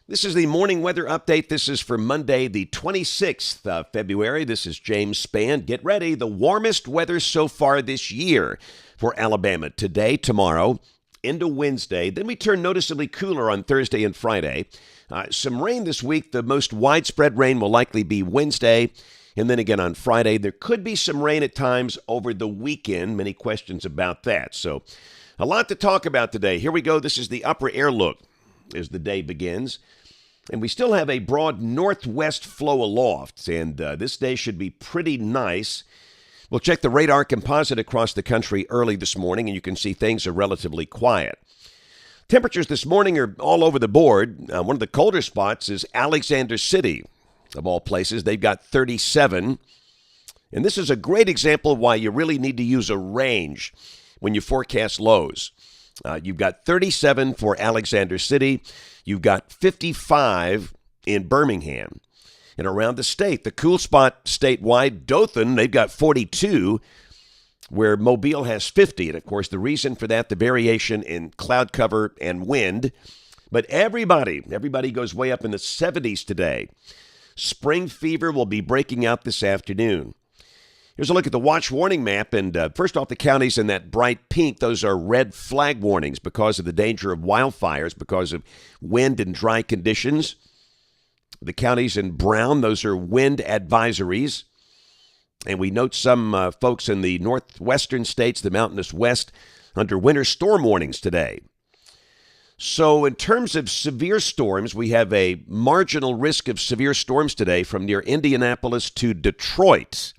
This is the morning weather update. This is for Monday, the 26th of February. This is James Spann. Get ready. The warmest weather so far this year for Alabama today, tomorrow, into Wednesday. Then we turn noticeably cooler on Thursday and Friday. Some rain this week. The most widespread rain will likely be Wednesday. And then again on Friday, there could be some rain at times over the weekend. Many questions about that. So a lot to talk about today. Here we go. This is the upper air look as the day begins. And we still have a broad northwest flow aloft, and this day should be pretty nice. We'll check the radar composite across the country early this morning, and you can see things are relatively quiet. Temperatures this morning are all over the board. One of the colder spots is Alexander City, of all places. They've got 37. And this is a great example of why you really need to use a range when you forecast lows. You've got 37 for Alexander City. You've got 55 in Birmingham. And around the state, the cool spot statewide, Dothan, they've got 42, where Mobile has 50. And, of course, the reason for that, the variation in cloud cover and wind. But everybody goes way up in the 70s today. Spring fever will be breaking out this afternoon. Here's a look at the watch warning map, and first off, the counties in that bright pink, those are red flag warnings because of the danger of wildfires, because of wind and dry conditions. The counties in brown, those are wind advisories. And we note some folks in the northwestern states, the mountainous west, under winter storm warnings today. So in terms of severe storms, we have a marginal risk of severe storms today from near Indianapolis to Detroit.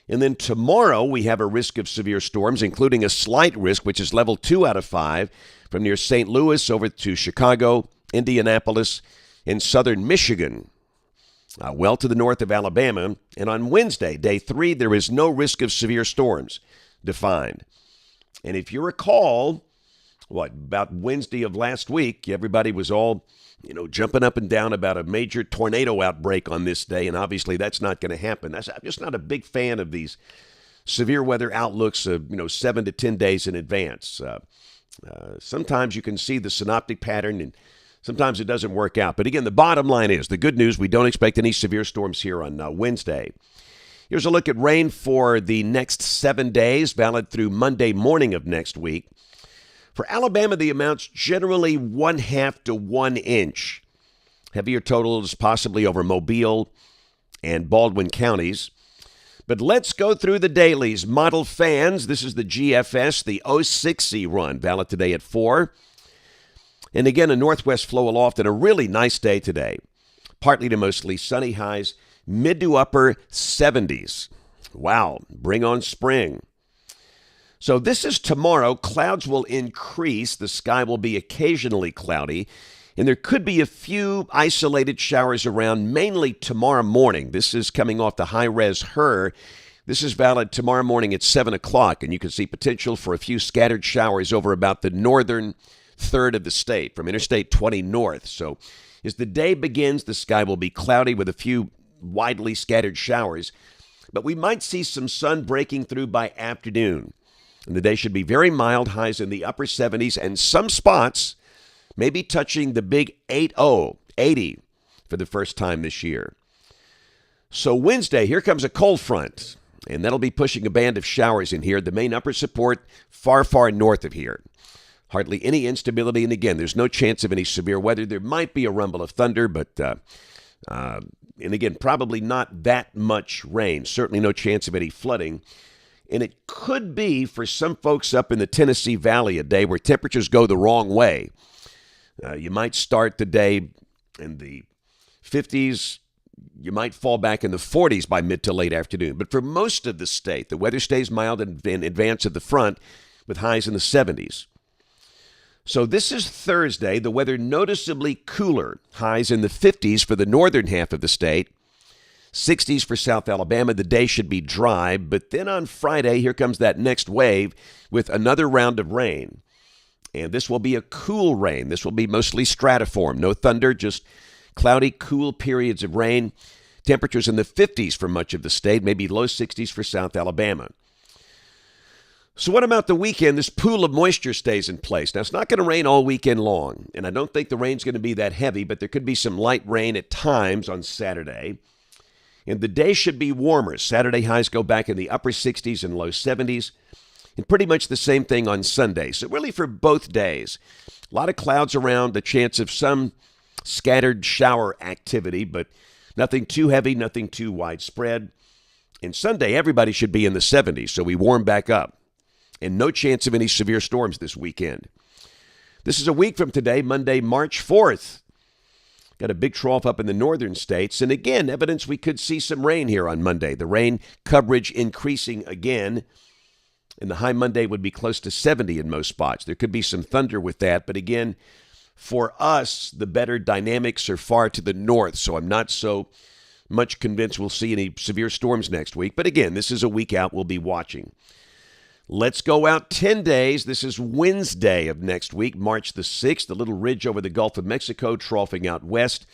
And then tomorrow, we have a risk of severe storms, including a slight risk, which is level 2 out of 5, from near St. Louis over to Chicago, Indianapolis, and southern Michigan, well to the north of Alabama. And on Wednesday, day 3, there is no risk of severe storms defined. And if you recall, about Wednesday of last week, everybody was all jumping up and down about a major tornado outbreak on this day, and obviously that's not going to happen. I'm just not a big fan of these severe weather outlooks of 7 to 10 days in advance. Sometimes you can see the synoptic pattern, and sometimes it doesn't work out. But again, the bottom line is, the good news, we don't expect any severe storms here on Wednesday. Here's a look at rain for the next 7 days, valid through Monday morning of next week. For Alabama, the amount's generally 1/2 to 1 inch. Heavier totals possibly over Mobile and Baldwin counties. But let's go through the dailies. Model fans, this is the GFS, the 06Z run, valid today at 4. And again, a northwest flow aloft and a really nice day today. Partly to mostly sunny, highs mid to upper 70s. Wow, bring on spring. So this is tomorrow. Clouds will increase. The sky will be occasionally cloudy. And there could be a few isolated showers around, mainly tomorrow morning. This is coming off the high-res HER. This is valid tomorrow morning at 7 o'clock. And you can see potential for a few scattered showers over about the northern third of the state, from Interstate 20 north. So as the day begins, the sky will be cloudy with a few widely scattered showers. But we might see some sun breaking through by afternoon. And the day should be very mild, highs in the upper 70s, and some spots may be touching the big 80 for the first time this year. So Wednesday, here comes a cold front, and that'll be pushing a band of showers in here. The main upper support far, far north of here. Hardly any instability, and again, there's no chance of any severe weather. There might be a rumble of thunder, but, and again, probably not that much rain. Certainly no chance of any flooding. And it could be, for some folks up in the Tennessee Valley, a day where temperatures go the wrong way. You might start the day in the 50s. You might fall back in the 40s by mid to late afternoon. But for most of the state, the weather stays mild in advance of the front with highs in the 70s. So this is Thursday. The weather noticeably cooler. Highs in the 50s for the northern half of the state. 60s for South Alabama. The day should be dry, but then on Friday, here comes that next wave with another round of rain. And this will be a cool rain. This will be mostly stratiform. No thunder, just cloudy, cool periods of rain. Temperatures in the 50s for much of the state, maybe low 60s for South Alabama. So what about the weekend? This pool of moisture stays in place. Now, it's not going to rain all weekend long, and I don't think the rain's going to be that heavy, but there could be some light rain at times on Saturday. And the day should be warmer. Saturday highs go back in the upper 60s and low 70s, and pretty much the same thing on Sunday. So really for both days, a lot of clouds around, the chance of some scattered shower activity, but nothing too heavy, nothing too widespread. And Sunday, everybody should be in the 70s, so we warm back up. And no chance of any severe storms this weekend. This is a week from today, Monday, March 4th. Got a big trough up in the northern states. And again, evidence we could see some rain here on Monday. The rain coverage increasing again. And the high Monday would be close to 70 in most spots. There could be some thunder with that. But again, for us, the better dynamics are far to the north. So I'm not so much convinced we'll see any severe storms next week. But again, this is a week out we'll be watching. Let's go out 10 days. This is Wednesday of next week, March the 6th. A little ridge over the Gulf of Mexico, troughing out west.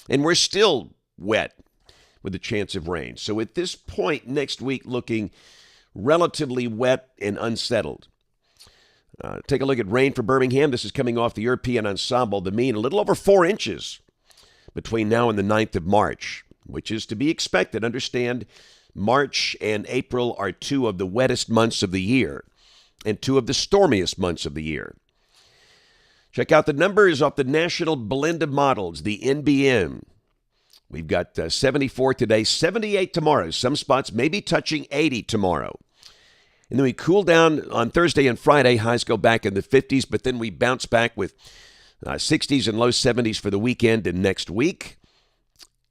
And we're still wet with a chance of rain. So at this point next week, looking relatively wet and unsettled. Take a look at rain for Birmingham. This is coming off the European ensemble. The mean, a little over 4 inches between now and the 9th of March, which is to be expected. Understand, March and April are 2 of the wettest months of the year and 2 of the stormiest months of the year. Check out the numbers off the National Blend of Models, the NBM. We've got 74 today, 78 tomorrow. Some spots maybe touching 80 tomorrow. And then we cool down on Thursday and Friday. Highs go back in the 50s, but then we bounce back with 60s and low 70s for the weekend and next week.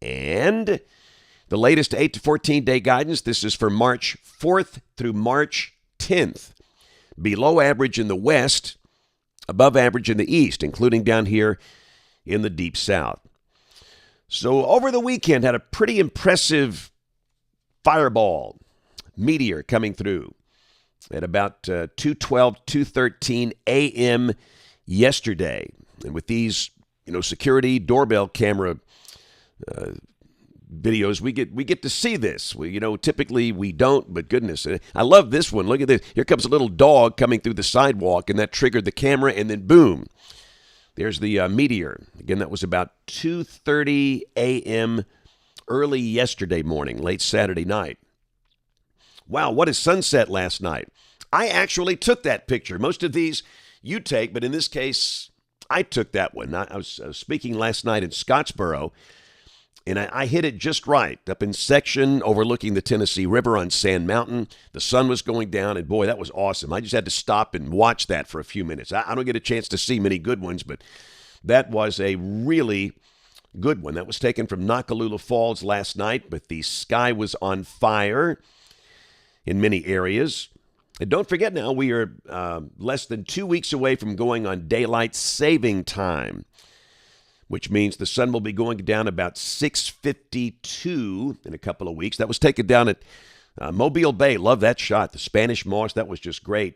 And the latest 8 to 14-day guidance, this is for March 4th through March 10th. Below average in the west, above average in the east, including down here in the deep south. So over the weekend, had a pretty impressive fireball meteor coming through at about 2:12, 2:13 a.m. yesterday. And with these, security doorbell camera videos, we get to see this. Typically we don't, but goodness, I love this one. Look at this. Here comes a little dog coming through the sidewalk, and that triggered the camera, and then boom, there's the meteor. Again, that was about 2:30 a.m. early yesterday morning, late Saturday night. Wow, what a sunset last night. I actually took that picture. Most of these you take, but in this case, I took that one. I was speaking last night in Scottsboro, and I hit it just right, up in section overlooking the Tennessee River on Sand Mountain. The sun was going down, and boy, that was awesome. I just had to stop and watch that for a few minutes. I don't get a chance to see many good ones, but that was a really good one. That was taken from Nakalula Falls last night, but the sky was on fire in many areas. And don't forget now, we are less than 2 weeks away from going on daylight saving time, which means the sun will be going down about 6:52 in a couple of weeks. That was taken down at Mobile Bay. Love that shot. The Spanish Moss, that was just great.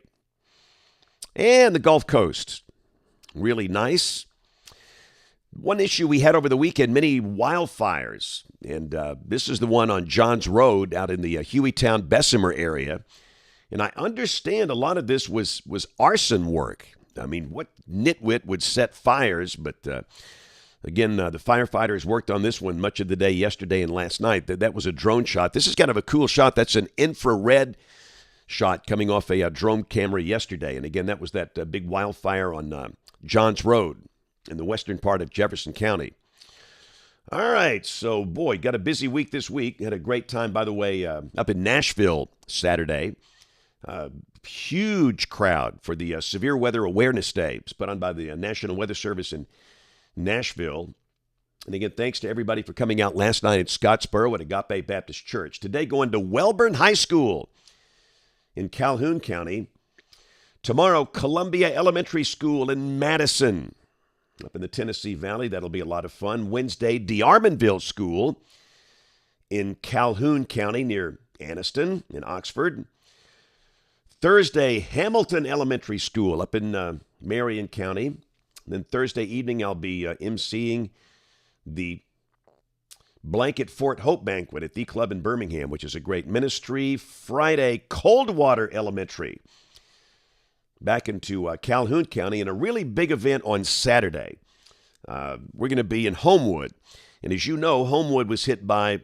And the Gulf Coast, really nice. One issue we had over the weekend, many wildfires. And this is the one on Johns Road out in the Hueytown, Bessemer area. And I understand a lot of this was arson work. I mean, what nitwit would set fires? But again, the firefighters worked on this one much of the day yesterday and last night. That was a drone shot. This is kind of a cool shot. That's an infrared shot coming off a drone camera yesterday. And again, that was that big wildfire on Johns Road in the western part of Jefferson County. All right, so boy, got a busy week this week. Had a great time, by the way, up in Nashville Saturday. Huge crowd for the Severe Weather Awareness Day. It's put on by the National Weather Service in Nashville. And again, thanks to everybody for coming out last night in Scottsboro at Agape Baptist Church. Today going to Welborn High School in Calhoun County. Tomorrow, Columbia Elementary School in Madison, up in the Tennessee Valley. That'll be a lot of fun. Wednesday, DeArmonville School in Calhoun County near Anniston in Oxford. Thursday, Hamilton Elementary School up in Marion County. And then Thursday evening, I'll be emceeing the Blanket Fort Hope Banquet at the Club in Birmingham, which is a great ministry. Friday, Coldwater Elementary back into Calhoun County in a really big event on Saturday. We're going to be in Homewood. And as you know, Homewood was hit by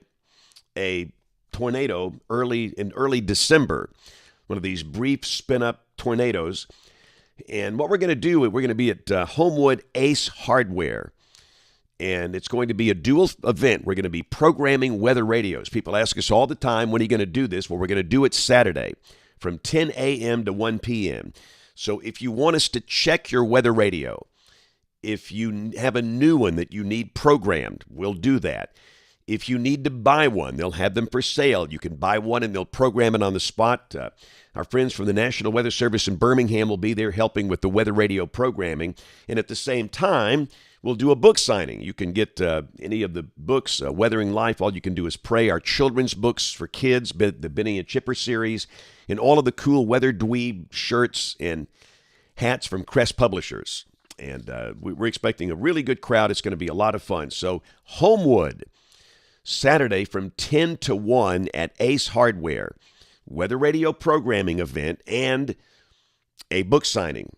a tornado in early December, one of these brief spin-up tornadoes. And what we're going to do, we're going to be at Homewood Ace Hardware. And it's going to be a dual event. We're going to be programming weather radios. People ask us all the time, when are you going to do this? Well, we're going to do it Saturday from 10 a.m. to 1 p.m. So if you want us to check your weather radio, if you have a new one that you need programmed, we'll do that. If you need to buy one, they'll have them for sale. You can buy one and they'll program it on the spot. Our friends from the National Weather Service in Birmingham will be there helping with the weather radio programming. And at the same time, we'll do a book signing. You can get any of the books, Weathering Life. All you can do is pray. Our children's books for kids, the Benny and Chipper series, and all of the cool Weather Dweeb shirts and hats from Crest Publishers. And we're expecting a really good crowd. It's going to be a lot of fun. So Homewood, Saturday from 10 to 1 at Ace Hardware. Weather radio programming event and a book signing.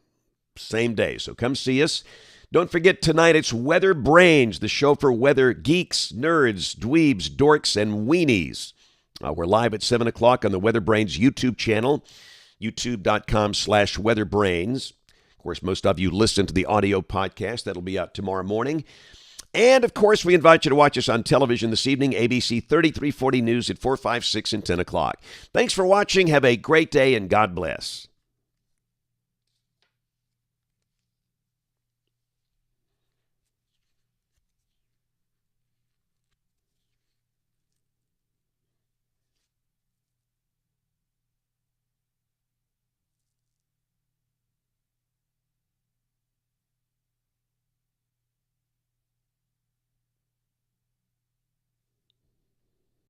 Same day. So come see us. Don't forget tonight it's Weather Brains, the show for weather geeks, nerds, dweebs, dorks, and weenies. We're live at 7 o'clock on the Weather Brains YouTube channel, youtube.com/weatherbrains. Of course, most of you listen to the audio podcast. That'll be out tomorrow morning. And, of course, we invite you to watch us on television this evening, ABC 3340 News at 4, 5, 6, and 10 o'clock. Thanks for watching. Have a great day, and God bless.